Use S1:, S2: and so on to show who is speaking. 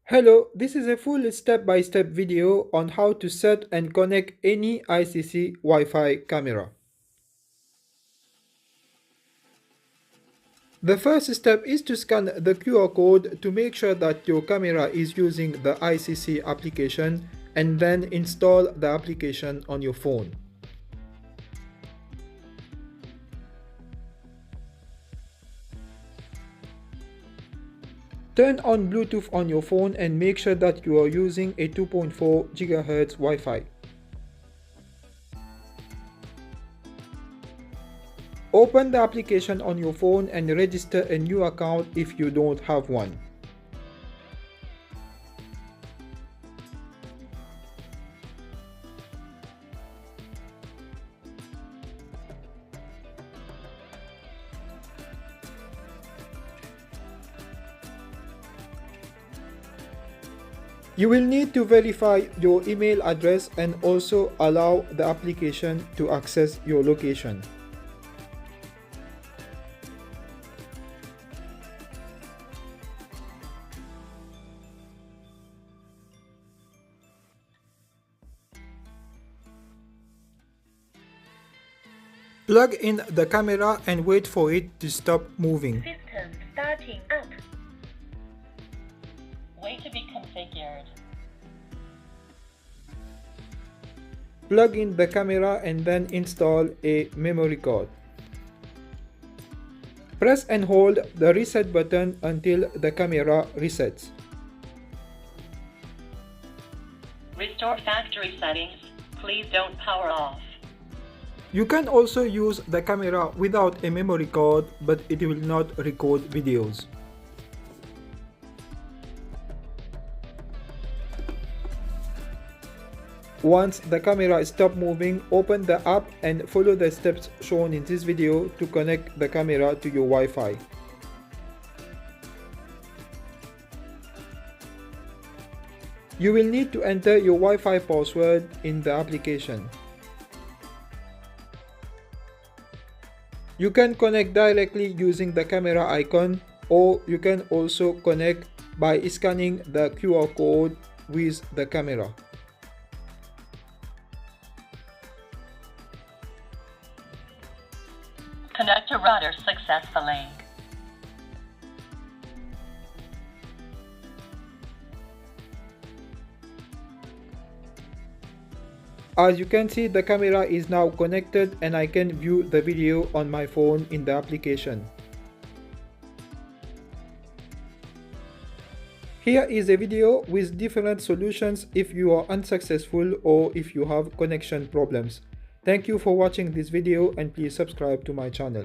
S1: Hello, this is a full step-by-step video on how to set and connect any ICSee Wi-Fi camera. The first step is to scan the QR code to make sure that your camera is using the ICSee application and then install the application on your phone. Turn on Bluetooth on your phone and make sure that you are using a 2.4 GHz Wi-Fi. Open the application on your phone and register a new account if you don't have one. You will need to verify your email address and also allow the application to access your location. Plug in the camera and wait for it to stop moving.
S2: System starting up. Wait to be configured.
S1: Plug in the camera and then install a memory card. Press and hold the reset button until the camera resets.
S2: Restore factory settings. Please don't power off.
S1: You can also use the camera without a memory card, but it will not record videos. Once the camera stops moving, open the app and follow the steps shown in this video to connect the camera to your Wi-Fi. You will need to enter your Wi-Fi password in the application. You can connect directly using the camera icon, or you can also connect by scanning the QR code with the camera.
S2: Connector router successfully.
S1: As you can see, the camera is now connected and I can view the video on my phone in the application. Here is a video with different solutions if you are unsuccessful or if you have connection problems. Thank you for watching this video and please subscribe to my channel.